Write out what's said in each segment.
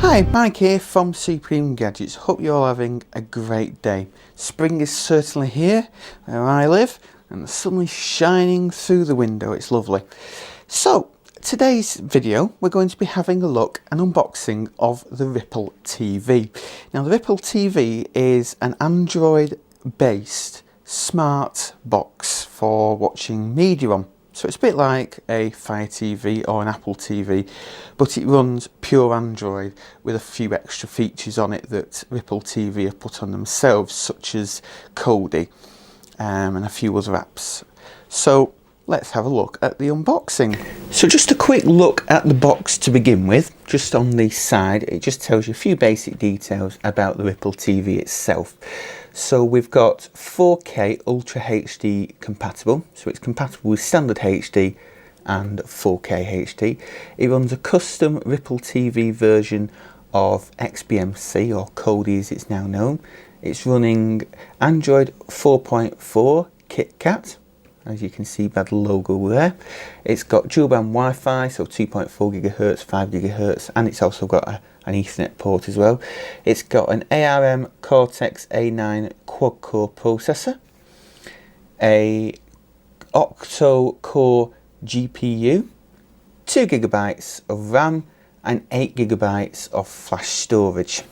Hi, Mike here from Supreme Gadgets. Hope you're all having a great day. Spring is certainly here where I live and the sun is shining through the window. It's lovely. So today's video we're going to be having a look and unboxing of the Rippl-TV. Now the Rippl-TV is an Android based smart box for watching media on. So it's a bit like a Fire TV or an Apple TV, but it runs pure Android with a few extra features on it that Rippl-TV have put on themselves, such as Kodi and a few other apps. So let's have a look at the unboxing. So just a quick look at the box to begin with. Just on the side, it just tells you a few basic details about the Rippl-TV itself. So we've got 4K Ultra HD compatible, so it's compatible with standard HD and 4K HD. It runs a custom Rippl-TV version of XBMC, or Kodi as it's now known. It's running Android 4.4 KitKat, as you can see by the logo there. It's got dual band Wi-Fi, so 2.4 GHz, 5 GHz, and it's also got an Ethernet port as well. It's got an ARM Cortex A9 quad-core processor, a octo-core GPU, 2 GB of RAM, and 8 GB of flash storage.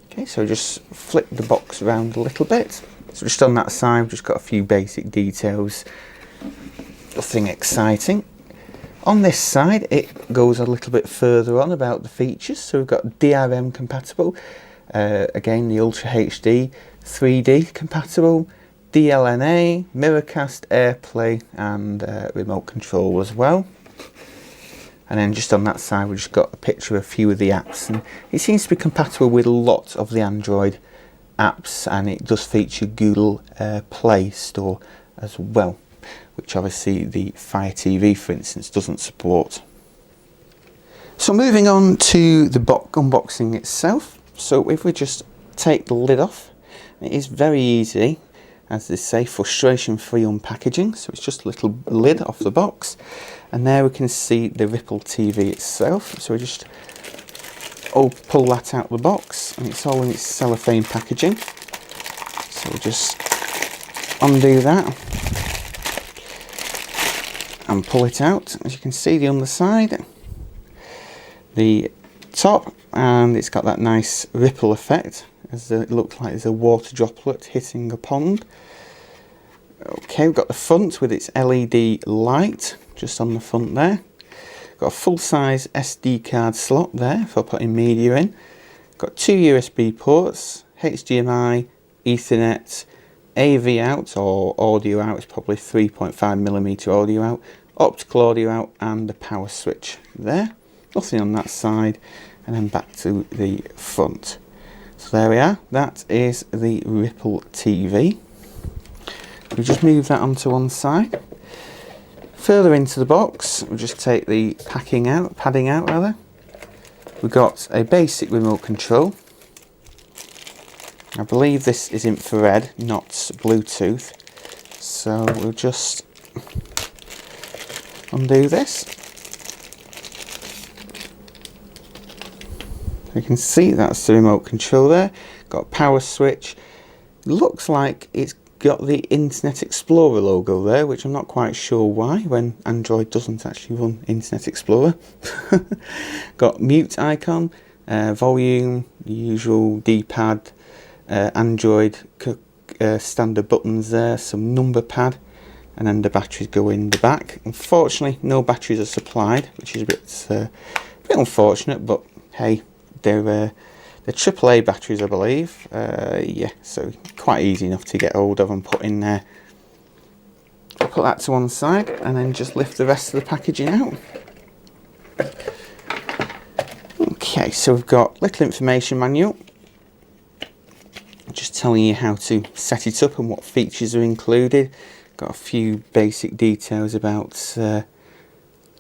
Okay, so just flip the box around a little bit. So just on that side, we've just got a few basic details, nothing exciting. On this side, it goes a little bit further on about the features. So we've got DRM compatible, again the Ultra HD, 3D compatible, DLNA, Miracast, AirPlay, and remote control as well. And then just on that side, we've just got a picture of a few of the apps, and it seems to be compatible with a lot of the Android apps, and it does feature Google Play Store as well, which obviously the Fire TV, for instance, doesn't support. So moving on to the unboxing itself. So if we just take the lid off, it is very easy, as they say, frustration-free unpackaging. So it's just a little lid off the box, and there we can see the Rippl-TV itself. So we just pull that out of the box, and it's all in its cellophane packaging. So we'll just undo that and pull it out. As you can see, the underside, the top, and it's got that nice ripple effect, as it looks like there's a water droplet hitting a pond. Okay, we've got the front with its LED light just on the front there. Got a full-size SD card slot there for putting media in. Got two USB ports, HDMI, Ethernet, AV out, or audio out. It's probably 3.5mm audio out, optical audio out, and the power switch there. Nothing on that side, and then back to the front. So there we are. That is the Rippl-TV. We just move that onto one side. Further into the box, we'll just take the padding out rather. We've got a basic remote control. I believe this is infrared, not Bluetooth. So we'll just undo this. You can see that's the remote control there. Got a power switch. Looks like it's got the Internet Explorer logo there, which I'm not quite sure why, when Android doesn't actually run Internet Explorer. Got mute icon, volume, the usual D-pad, Android standard buttons there, some number pad, and then the batteries go in the back. Unfortunately, no batteries are supplied, which is a bit unfortunate, but hey, they're AAA batteries, I believe. Yeah, so quite easy enough to get hold of and put in there. I'll put that to one side and then just lift the rest of the packaging out. Okay, so we've got a little information manual, just telling you how to set it up and what features are included. Got a few basic details about the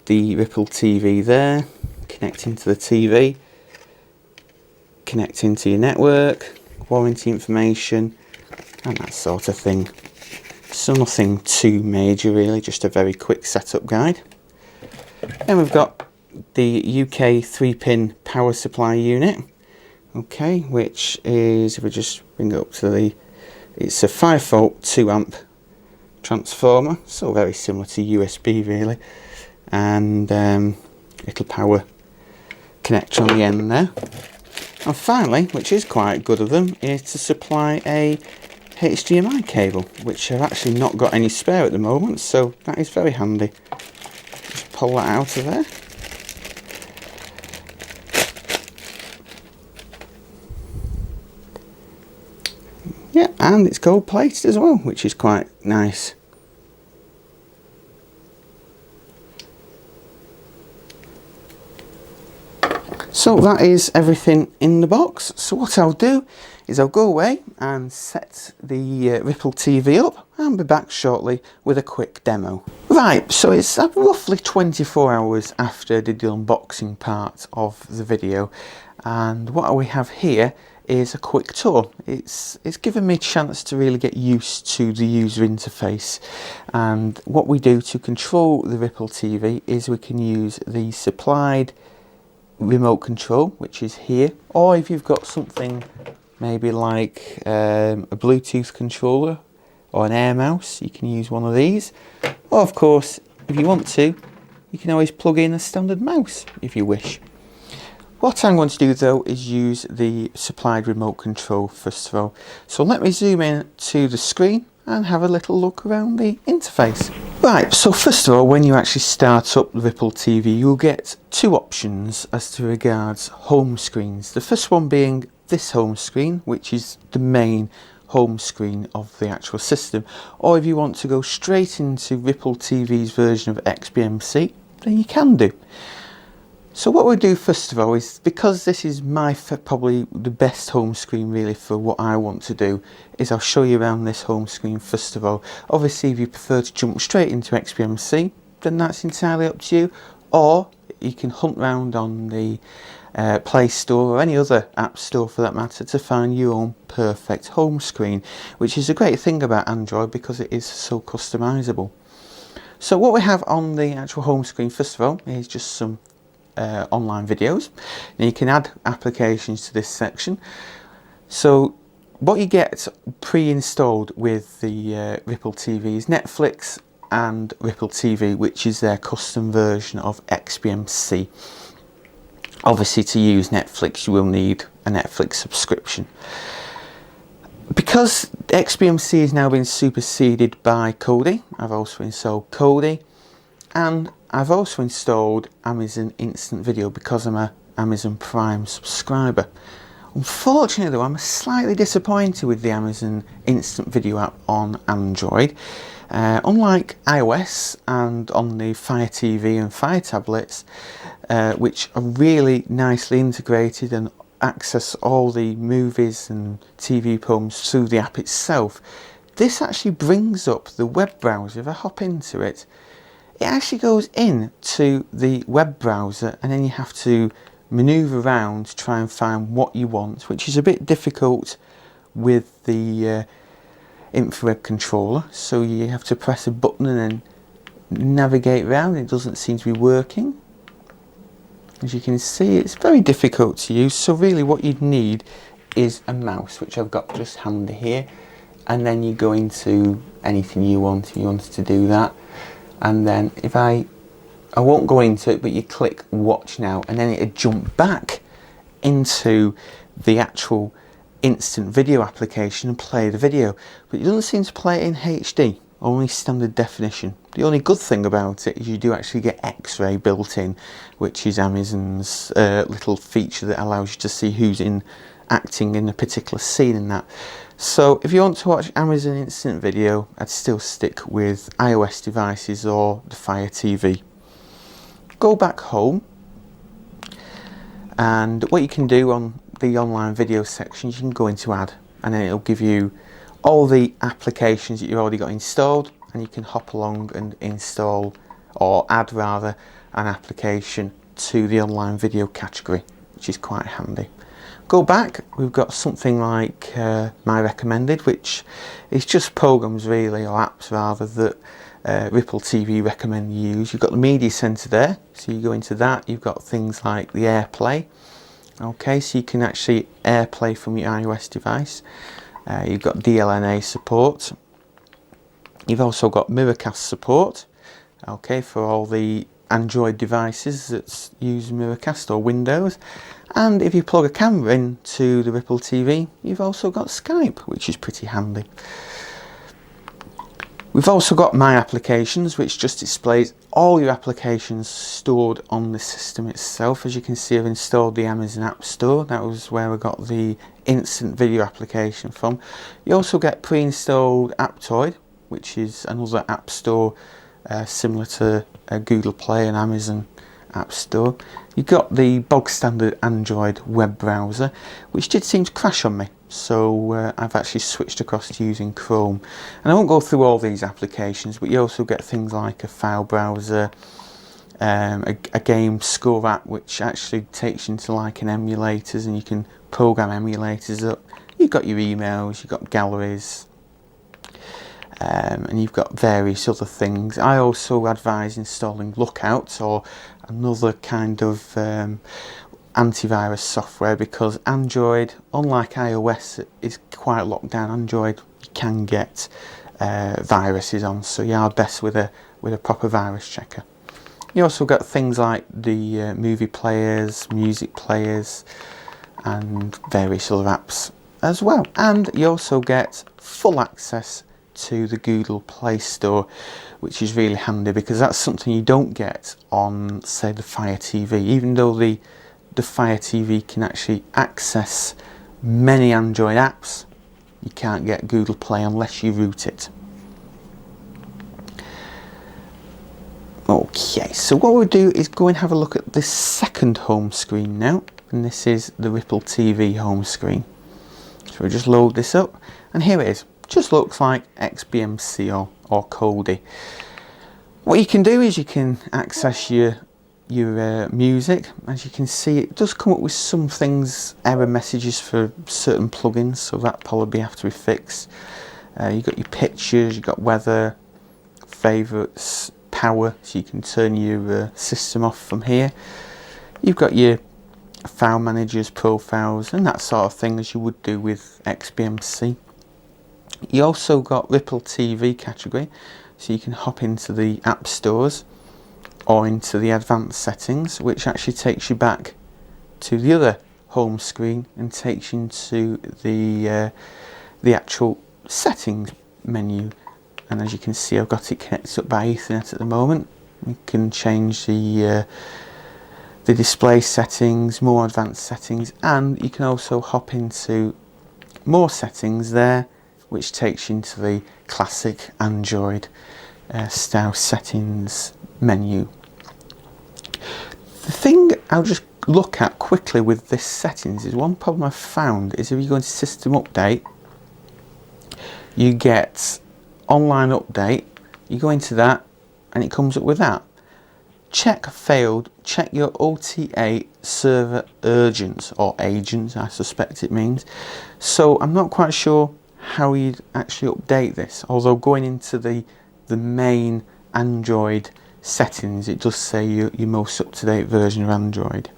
Rippl-TV there, connecting to the TV, connecting to your network, warranty information, and that sort of thing. So nothing too major really, just a very quick setup guide. Then we've got the UK 3-pin power supply unit, okay, which is, if we just bring it up to the, it's a 5-volt 2-amp transformer, so very similar to USB really, and little power connector on the end there. And finally, which is quite good of them, is to supply a HDMI cable, which I've actually not got any spare at the moment, so that is very handy. Just pull that out of there. Yeah, and it's gold plated as well, which is quite nice. So that is everything in the box. So what I'll do is I'll go away and set the Rippl-TV up and be back shortly with a quick demo. Right, so it's roughly 24 hours after I did the unboxing part of the video, and what we have here is a quick tour. It's given me a chance to really get used to the user interface, and what we do to control the Rippl-TV is we can use the supplied remote control, which is here, or if you've got something maybe like a Bluetooth controller or an Air Mouse, you can use one of these, or of course if you want to you can always plug in a standard mouse if you wish. What I'm going to do though is use the supplied remote control first of all, so let me zoom in to the screen and have a little look around the interface. Right, so first of all, when you actually start up the Rippl-TV, you'll get two options as to regards home screens. The first one being this home screen, which is the main home screen of the actual system, or if you want to go straight into Rippl-TV's version of XBMC, then you can do. So what we'll do first of all is, because this is probably the best home screen really for what I want to do, is I'll show you around this home screen first of all. Obviously if you prefer to jump straight into XBMC, then that's entirely up to you, or you can hunt around on the Play Store or any other app store for that matter to find your own perfect home screen, which is a great thing about Android because it is so customizable. So what we have on the actual home screen first of all is just some online videos. Now you can add applications to this section. So what you get pre-installed with the Rippl-TV is Netflix and Rippl-TV, which is their custom version of XBMC. Obviously to use Netflix you will need a Netflix subscription. Because XBMC has now been superseded by Kodi, I've also installed Kodi, and I've also installed Amazon Instant Video because I'm a Amazon Prime subscriber. Unfortunately though, I'm slightly disappointed with the Amazon Instant Video app on Android. Unlike iOS and on the Fire TV and Fire tablets, which are really nicely integrated and access all the movies and TV programs through the app itself, this actually brings up the web browser. If I hop into it, it actually goes into the web browser and then you have to maneuver around to try and find what you want, which is a bit difficult with the infrared controller. So you have to press a button and then navigate around. It doesn't seem to be working. As you can see, it's very difficult to use. So really what you'd need is a mouse, which I've got just handy here, and then you go into anything you want if you wanted to do that. And then if I won't go into it, but you click watch now and then it'll jump back into the actual instant video application and play the video. But it doesn't seem to play it in HD, only standard definition. The only good thing about it is you do actually get X-ray built in, which is Amazon's little feature that allows you to see who's acting in a particular scene in that. So if you want to watch Amazon Instant Video, I'd still stick with iOS devices or the Fire TV. Go back home, and what you can do on the online video section, you can go into add, and then it'll give you all the applications that you've already got installed, and you can hop along and install, or add rather, an application to the online video category, which is quite handy. Go back, we've got something like My Recommended, which is just programs really, or apps rather, that Rippl-TV recommend you use. You've got the media center there, so you go into that. You've got things like the AirPlay. Okay, so you can actually AirPlay from your iOS device. You've got DLNA support. You've also got Miracast support. Okay, for all the Android devices that use Miracast or Windows. And if you plug a camera into the Rippl-TV, you've also got Skype, which is pretty handy. We've also got My Applications, which just displays all your applications stored on the system itself. As you can see, I've installed the Amazon App Store. That was where I got the instant video application from. You also get pre-installed Aptoid, which is another app store similar to Google Play and Amazon App Store. You've got the bog standard Android web browser, which did seem to crash on me, so I've actually switched across to using Chrome. And I won't go through all these applications, but you also get things like a file browser, a game score app, which actually takes you into like an emulators, and you can program emulators up. You've got your emails, you've got galleries, and you've got various other things. I also advise installing Lookout or another kind of antivirus software, because Android, unlike iOS, is quite locked down. Android you can get viruses on, so you are best with a proper virus checker. You also got things like the movie players, music players, and various other apps as well. And you also get full access to the Google Play Store, which is really handy, because that's something you don't get on, say, the Fire TV. Even though the Fire TV can actually access many Android apps, you can't get Google Play unless you root it. Okay, so what we'll do is go and have a look at this second home screen now, and this is the Rippl-TV home screen. So we'll just load this up, and here it is. Just looks like XBMC or Kodi. What you can do is you can access your music. As you can see, it does come up with some things, error messages for certain plugins, so that probably have to be fixed. You've got your pictures, you've got weather, favourites, power, so you can turn your system off from here. You've got your file managers, profiles, and that sort of thing, as you would do with XBMC. You also got Rippl-TV category, so you can hop into the app stores or into the advanced settings, which actually takes you back to the other home screen and takes you into the actual settings menu. And as you can see, I've got it connected up by Ethernet at the moment. You can change the display settings, more advanced settings, and you can also hop into more settings there, which takes you into the classic Android style settings menu. The thing I'll just look at quickly with this settings is, one problem I've found is if you go into system update, you get online update, you go into that and it comes up with that. Check failed, check your OTA server urgent, or agent I suspect it means. So I'm not quite sure how you'd actually update this, although going into the main Android settings, it does say your most up-to-date version of Android.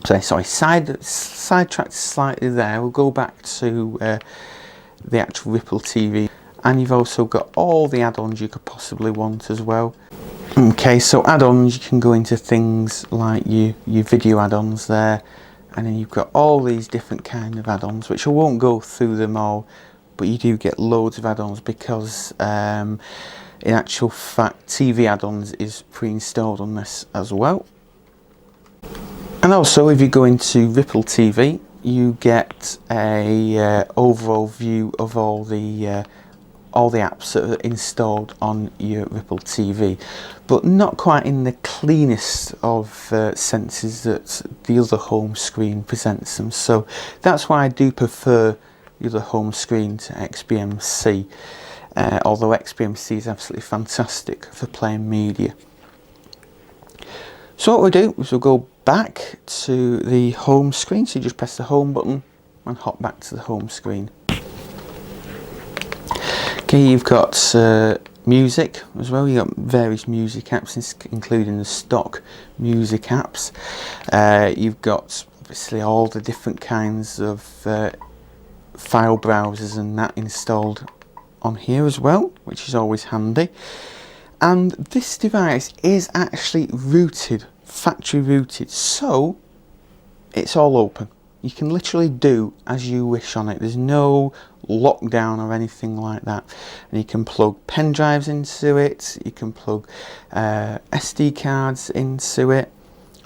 So sorry, sidetracked slightly there. We'll go back to the actual Rippl-TV, and you've also got all the add-ons you could possibly want as well. Okay, so add-ons, you can go into things like your video add-ons there, and then you've got all these different kind of add-ons, which I won't go through them all, but you do get loads of add-ons, because in actual fact TV add-ons is pre-installed on this as well. And also, if you go into Rippl-TV, you get a overall view of all the apps that are installed on your Rippl-TV, but not quite in the cleanest of senses that the other home screen presents them. So that's why I do prefer the other home screen to XBMC, although XBMC is absolutely fantastic for playing media. So what we'll do is we'll go back to the home screen, so you just press the home button and hop back to the home screen. Okay, you've got music as well. You got various music apps, including the stock music apps. You've got obviously all the different kinds of file browsers and that installed on here as well, which is always handy. And this device is actually rooted, factory rooted, so it's all open. You can literally do as you wish on it. There's no lockdown or anything like that. And you can plug pen drives into it, you can plug SD cards into it,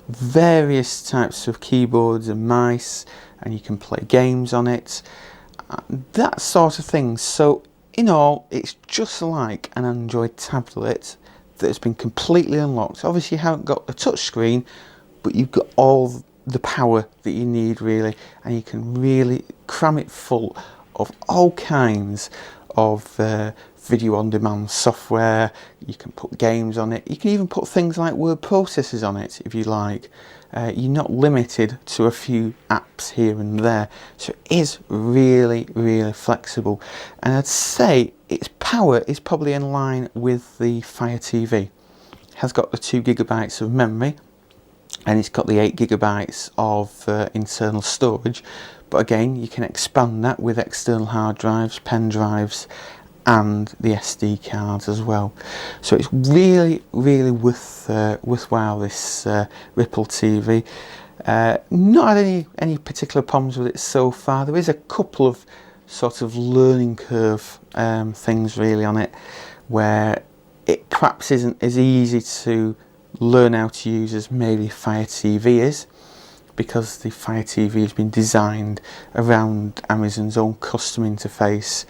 various types of keyboards and mice, and you can play games on it, that sort of thing. So in all, it's just like an Android tablet that has been completely unlocked. Obviously you haven't got a touch screen, but you've got all the power that you need really, and you can really cram it full of all kinds of video on demand software. You can put games on it, you can even put things like word processors on it if you like. You're not limited to a few apps here and there, so it is really flexible, and I'd say its power is probably in line with the Fire TV. It has got the 2 GB of memory, and it's got the 8 GB of internal storage, but again you can expand that with external hard drives, pen drives, and the SD cards as well. So it's really worthwhile, this Rippl-TV. Not had any particular problems with it so far. There is a couple of sort of learning curve things really on it, where it perhaps isn't as easy to learn how to use as maybe Fire TV is, because the Fire TV has been designed around Amazon's own custom interface,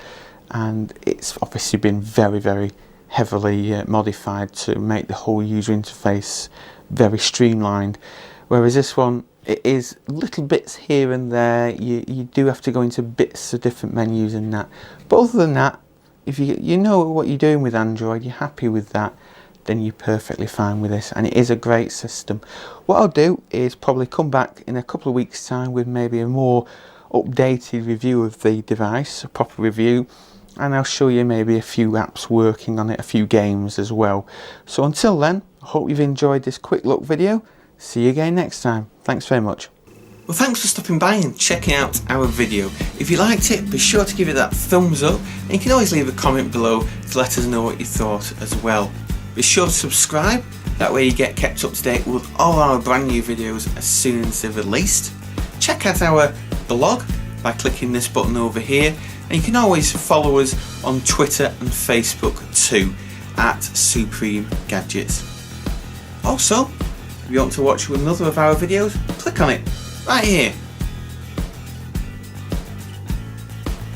and it's obviously been very heavily modified to make the whole user interface very streamlined, whereas this one, it is little bits here and there. You do have to go into bits of different menus and that, but other than that, if you know what you're doing with Android, you're happy with that, then you're perfectly fine with this, and it is a great system. What I'll do is probably come back in a couple of weeks time with maybe a more updated review of the device, a proper review, and I'll show you maybe a few apps working on it, a few games as well. So until then, I hope you've enjoyed this quick look video. See you again next time. Thanks very much. Well, thanks for stopping by and checking out our video. If you liked it, be sure to give it that thumbs up, and you can always leave a comment below to let us know what you thought as well. Be sure to subscribe, that way you get kept up to date with all our brand new videos as soon as they're released. Check out our blog by clicking this button over here, and you can always follow us on Twitter and Facebook too, at Supreme Gadgets. Also, if you want to watch another of our videos, click on it right here.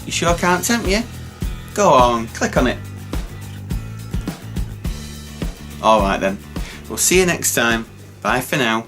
You sure I can't tempt you? Go on, click on it. Alright then, we'll see you next time. Bye for now.